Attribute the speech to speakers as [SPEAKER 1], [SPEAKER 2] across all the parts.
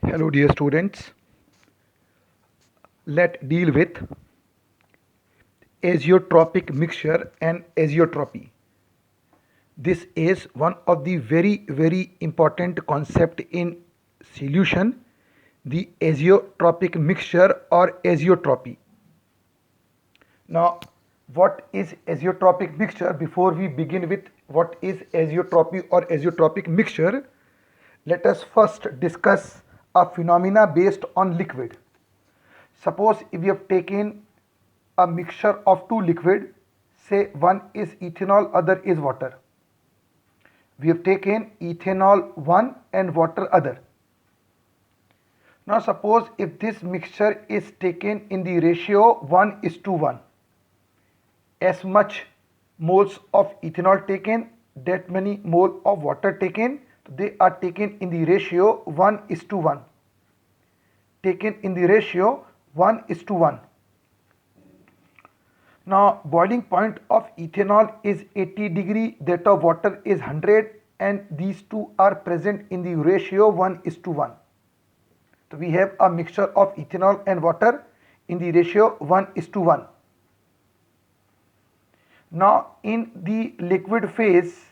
[SPEAKER 1] Hello dear students, let's deal with azeotropic mixture and azeotropy. This is one of the very important concept in solution, the azeotropic mixture or azeotropy. Now what is azeotropic mixture? Before we begin with what is azeotropy or azeotropic mixture, let us first discuss a phenomena based on liquid. Suppose if we have taken a mixture of two liquid, say one is ethanol, other is water. We have taken ethanol one and water other. Now suppose if this mixture is taken in the ratio 1:1, as much moles of ethanol taken, that many mole of water taken, they are taken in the ratio 1:1, taken in the ratio 1:1. Now boiling point of ethanol is 80 degree, that of water is 100, and these two are present in the ratio 1:1. So we have a mixture of ethanol and water in the ratio 1:1. Now in the liquid phase,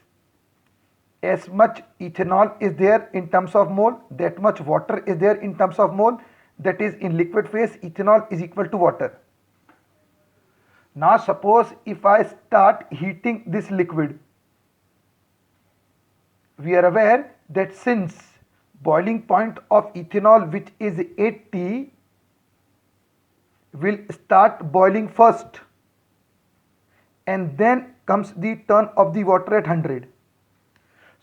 [SPEAKER 1] as much ethanol is there in terms of mole, that much water is there in terms of mole. That is, in liquid phase ethanol is equal to water. Now suppose if I start heating this liquid, we are aware that since boiling point of ethanol, which is 80, will start boiling first, and then comes the turn of the water at 100.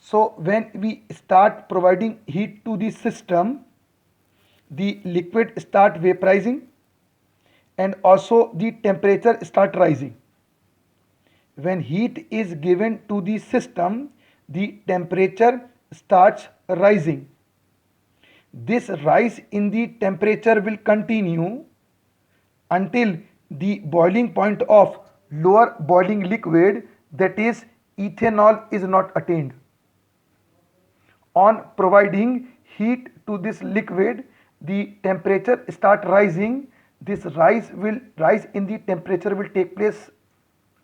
[SPEAKER 1] So when we start providing heat to the system, the liquid start vaporizing and also the temperature start rising. When heat is given to the system, the temperature starts rising. This rise in the temperature will continue until the boiling point of lower boiling liquid, that is ethanol, is not attained. On providing heat to this liquid, the temperature start rising. This rise in the temperature will take place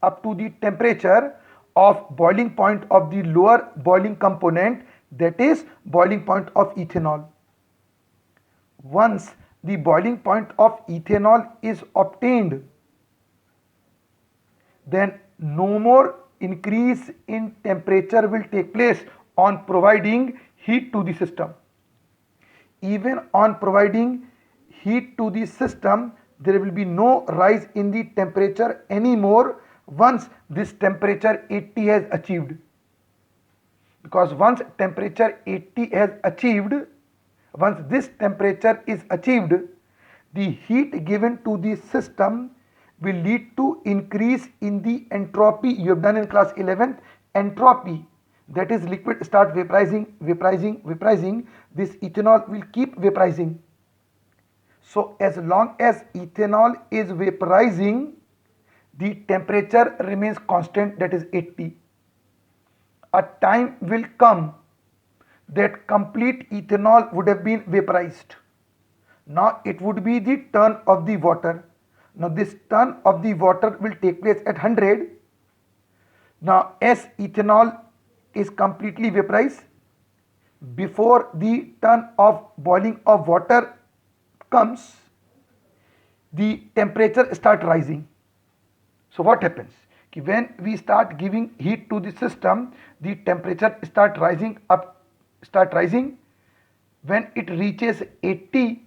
[SPEAKER 1] up to the temperature of boiling point of the lower boiling component, that is boiling point of ethanol. Once the boiling point of ethanol is obtained, then no more increase in temperature will take place on providing heat to the system. Even on providing heat to the system, there will be no rise in the temperature anymore once this temperature 80 has achieved. Because once temperature 80 has achieved, once this temperature is achieved, the heat given to the system will lead to increase in the entropy. You have done in class 11th entropy, that is liquid start vaporizing. This ethanol will keep vaporizing. So as long as ethanol is vaporizing, the temperature remains constant, that is 80. A time will come that complete ethanol would have been vaporized. Now it would be the turn of the water. Now this turn of the water will take place at 100. Now as ethanol is completely vaporized, before the turn of boiling of water comes, the temperature start rising. So what happens? When we start giving heat to the system, the temperature start rising. When it reaches 80,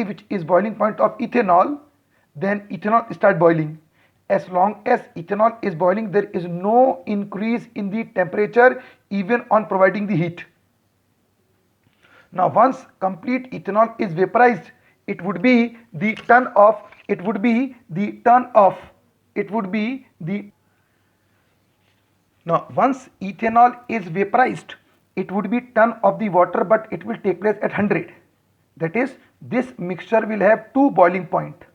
[SPEAKER 1] which is boiling point of ethanol, then ethanol start boiling. As long as ethanol is boiling, there is no increase in the temperature even on providing the heat. Now once complete ethanol is vaporized, it would be the turn off. Now once ethanol is vaporized, it would be turn of the water, but it will take place at 100. That is, this mixture will have two boiling point.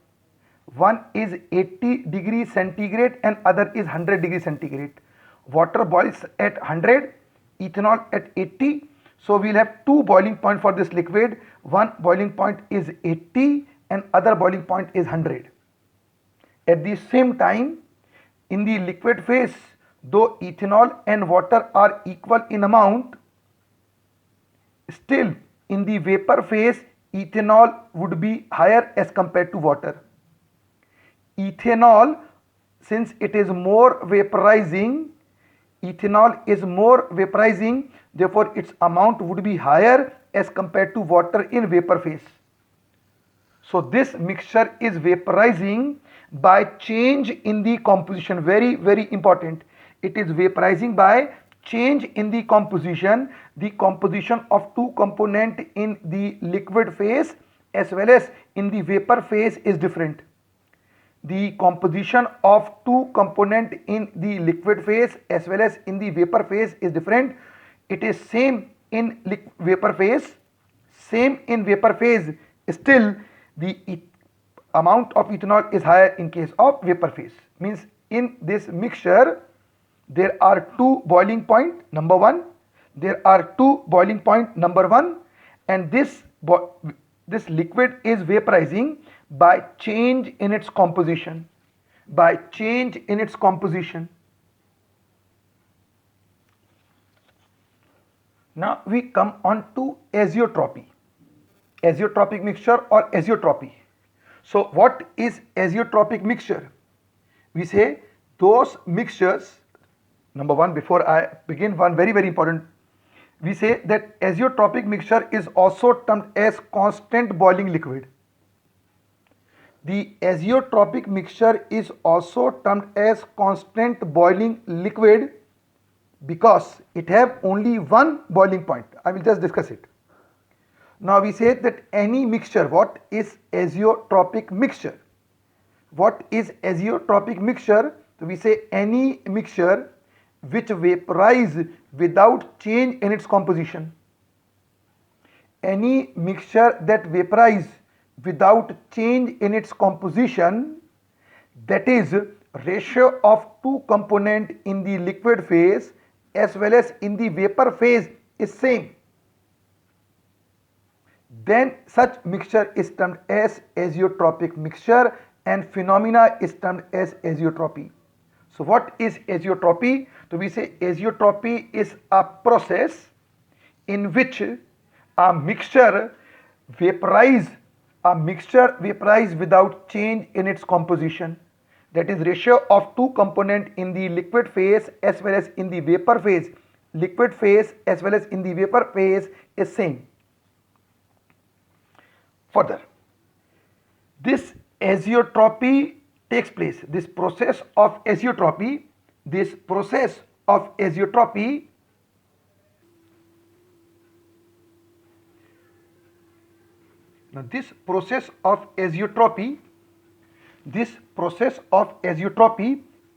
[SPEAKER 1] One is 80 degrees centigrade and other is 100 degrees centigrade. Water boils at 100, ethanol at 80. So we'll have two boiling point for this liquid. One boiling point is 80 and other boiling point is 100. At the same time, in the liquid phase, though ethanol and water are equal in amount, still in the vapor phase, ethanol would be higher as compared to water. Ethanol, since it is more vaporizing, therefore its amount would be higher as compared to water in vapor phase. So this mixture is vaporizing by change in the composition. Very, very important. It is vaporizing by change in the composition. The composition of two component in the liquid phase as well as in the vapor phase is different. The composition of two component in the liquid phase as well as in the vapor phase is different. It is same in vapor phase, still the amount of ethanol is higher in case of vapor phase. Means in this mixture there are two boiling point number 1, and this liquid is vaporizing by change in its composition. Now we come on to azeotropy mixture or azeotropy. So what is azeotropic mixture? We say those mixtures, number 1, before I begin, one very, very important, we say that azeotropic mixture is also termed as constant boiling liquid. The azeotropic mixture is also termed as constant boiling liquid because it have only one boiling point. I will just discuss it. Now we say that any mixture, what is azeotropic mixture? So we say any mixture which vaporize without change in its composition. Any mixture that vaporize without change in its composition, that is ratio of two component in the liquid phase as well as in the vapor phase is same, then such mixture is termed as azeotropic mixture and phenomena is termed as azeotropy. So what is azeotropy? So we say azeotropy is a process in which a mixture vaporize without change in its composition. That is ratio of two component in the liquid phase as well as in the vapor phase. Liquid phase as well as in the vapor phase is same. Further, this azeotropy takes place. This process of azeotropy, now this process of azeotropy,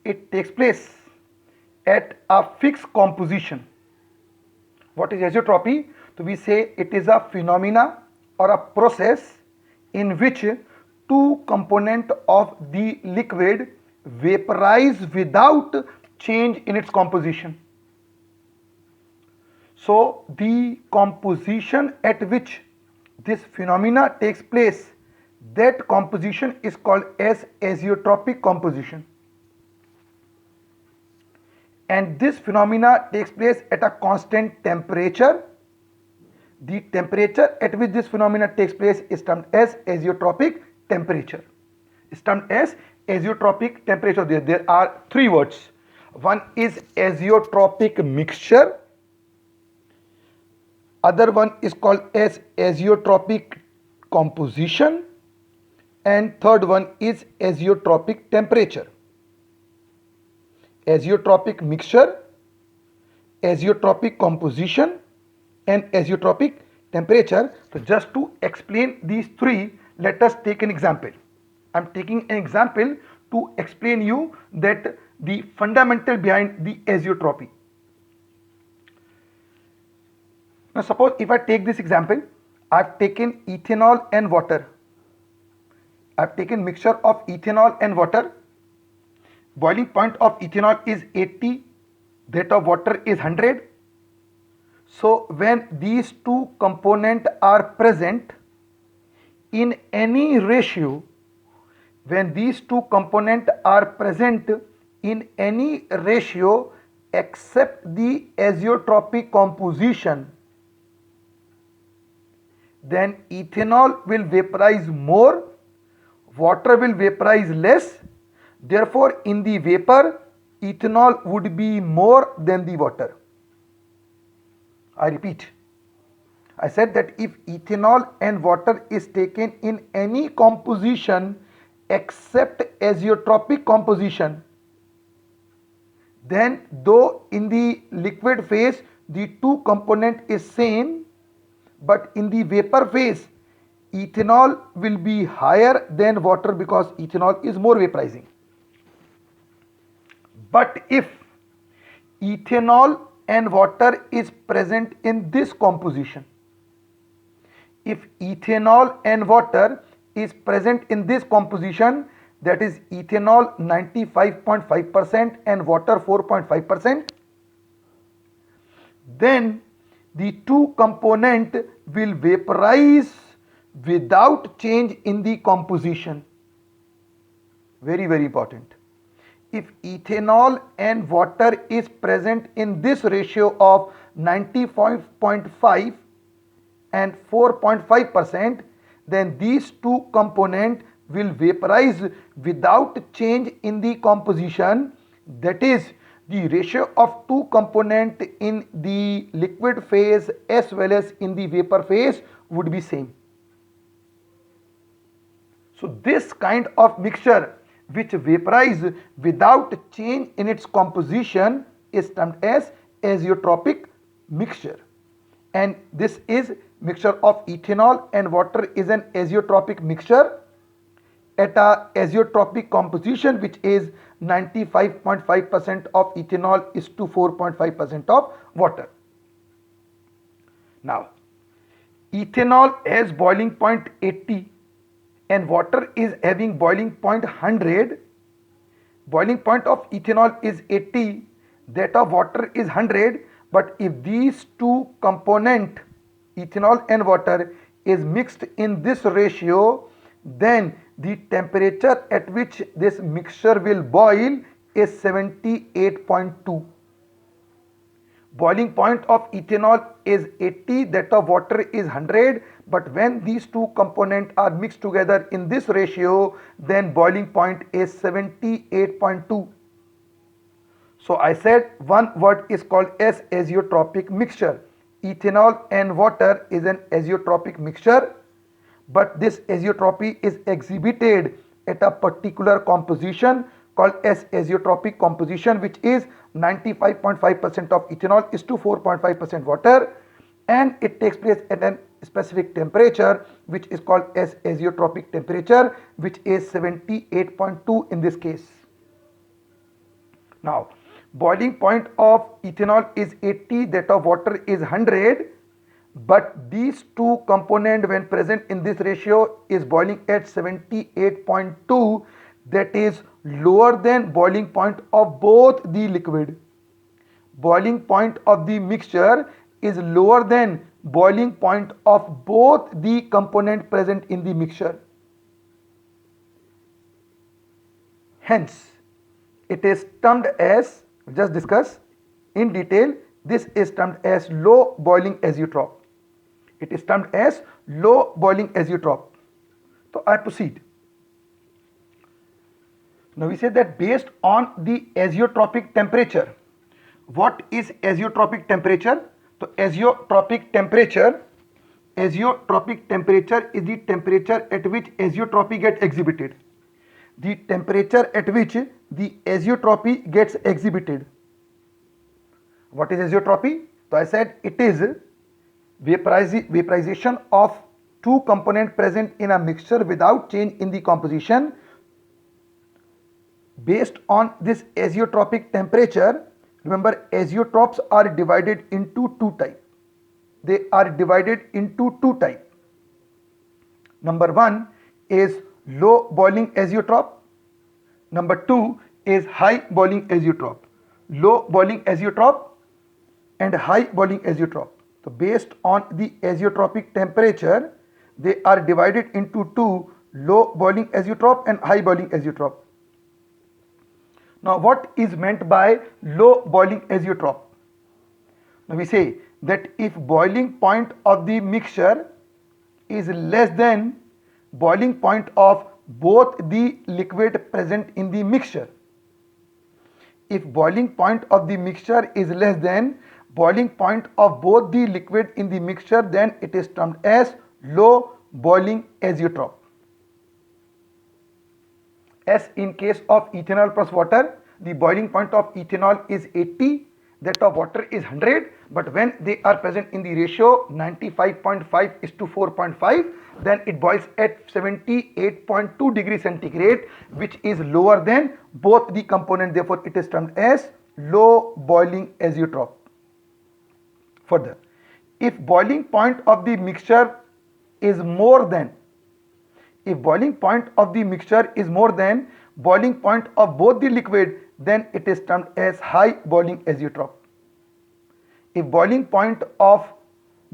[SPEAKER 1] it takes place at a fixed composition. What is azeotropy? So we say it is a phenomena or a process in which two component of the liquid vaporize without change in its composition. So the composition at which this phenomena takes place, that composition is called as azeotropic composition, and this phenomena takes place at a constant temperature. The temperature at which this phenomena takes place is termed as azeotropic temperature. There are three words. One is azeotropic mixture, other one is called as azeotropic composition, and third one is azeotropic temperature. Azeotropic mixture, azeotropic composition, and azeotropic temperature. So just to explain these three, let us take an example. I am taking an example to explain you that the fundamental behind the azeotropy. Now suppose if I take this example, I have taken ethanol and water. I have taken mixture of ethanol and water. Boiling point of ethanol is 80, that of water is 100. So when these two components are present in any ratio, when these two components are present in any ratio except the azeotropic composition, then ethanol will vaporize more, water will vaporize less. Therefore, in the vapor, ethanol would be more than the water. I repeat, I said that if ethanol and water is taken in any composition except azeotropic composition, then though in the liquid phase the two component is same, but in the vapor phase ethanol will be higher than water because ethanol is more vaporizing. But if ethanol and water is present in this composition, if ethanol and water is present in this composition, that is ethanol 95.5% and water 4.5%, then the two component will vaporize without change in the composition. Very, very important. If ethanol and water is present in this ratio of 95.5 and 4.5%, then these two components will vaporize without change in the composition. That is, the ratio of two components in the liquid phase as well as in the vapor phase would be same. So this kind of mixture which vaporize without change in its composition is termed as azeotropic mixture, and this is mixture of ethanol and water is an azeotropic mixture at a azeotropic composition which is 95.5% of ethanol is to 4.5% of water. Now, ethanol has boiling point 80 and water is having boiling point 100. Boiling point of ethanol is 80, that of water is 100, but if these two component ethanol and water is mixed in this ratio, then the temperature at which this mixture will boil is 78.2. Boiling point of ethanol is 80, that of water is 100, but when these two components are mixed together in this ratio, then boiling point is 78.2. So I said one word is called as azeotropic mixture. Ethanol and water is an azeotropic mixture, but this azeotropy is exhibited at a particular composition called as azeotropic composition, which is 95.5% of ethanol is to 4.5% water, and it takes place at a specific temperature which is called as azeotropic temperature, which is 78.2 in this case. Now, boiling point of ethanol is 80, that of water is 100, but these two components when present in this ratio is boiling at 78.2, that is lower than boiling point of both the liquid. Boiling point of the mixture is lower than boiling point of both the component present in the mixture. Hence, it is termed as, just discuss in detail, this is termed as low boiling azeotrope. It is termed as low boiling azeotrope. So I proceed. Now we say that based on the azeotropic temperature. What is azeotropic temperature? So azeotropic temperature is the temperature at which azeotropy gets exhibited. The temperature at which the azeotropy gets exhibited. What is azeotropy? So I said it is vaporization of two components present in a mixture without change in the composition. Based on this azeotropic temperature, remember azeotropes are divided into two types. They are divided into two types. Number one is low boiling azeotrope. Number two is high boiling azeotrope. Low boiling azeotrope and high boiling azeotrope. So based on the azeotropic temperature, they are divided into two: low boiling azeotrope and high boiling azeotrope. Now what is meant by low boiling azeotrope? Now we say that if boiling point of the mixture is less than boiling point of both the liquid present in the mixture, if boiling point of the mixture is less than boiling point of both the liquid in the mixture, then it is termed as low boiling azeotrope. As in case of ethanol plus water, the boiling point of ethanol is 80, that of water is 100, but when they are present in the ratio 95.5 is to 4.5, then it boils at 78.2 degrees centigrade, which is lower than both the component. Therefore it is termed as low boiling azeotrope. Further, if boiling point of the mixture is more than boiling point of both the liquid, then it is termed as high boiling azeotrope. If boiling point of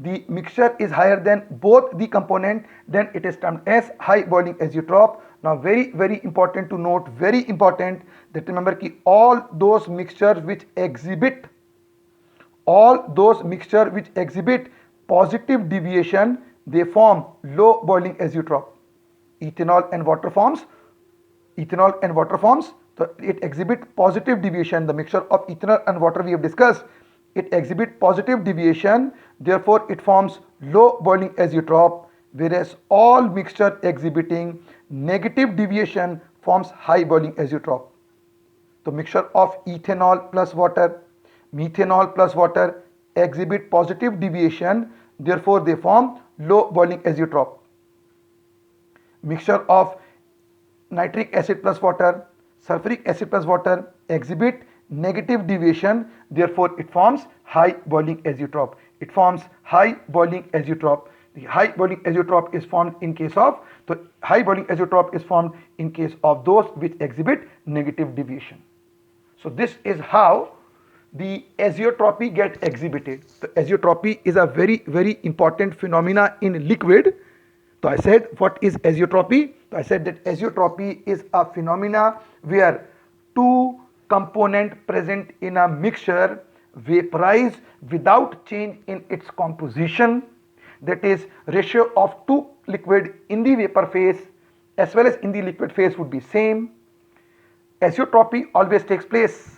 [SPEAKER 1] the mixture is higher than both the component, then it is termed as high boiling azeotrope. Now very important to note, very important, that remember ki all those mixtures which exhibit positive deviation, they form low boiling azeotrope. Ethanol and water forms, so it exhibit positive deviation. The mixture of ethanol and water we have discussed, it exhibit positive deviation, therefore it forms low boiling azeotrope, whereas all mixture exhibiting negative deviation forms high boiling azeotrope. The mixture of ethanol plus water, methanol plus water exhibit positive deviation, therefore they form low boiling azeotrope. Mixture of nitric acid plus water, sulfuric acid plus water exhibit negative deviation, therefore it forms high boiling azeotrope. The high boiling azeotrope is formed in case of those which exhibit negative deviation. So this is how the azeotropy gets exhibited. The azeotropy is a very important phenomena in liquid. So I said, what is azeotropy? So I said that azeotropy is a phenomena where two components present in a mixture vaporize without change in its composition. That is, ratio of two liquid in the vapor phase as well as in the liquid phase would be same. Azeotropy always takes place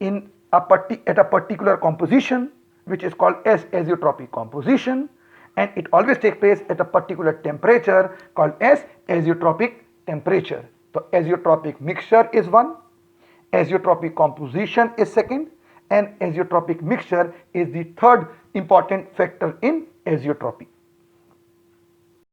[SPEAKER 1] at a particular composition, which is called as azeotropic composition, and it always takes place at a particular temperature called as azeotropic temperature. So azeotropic mixture is one, azeotropic composition is second, and azeotropic mixture is the third important factor in azeotropy.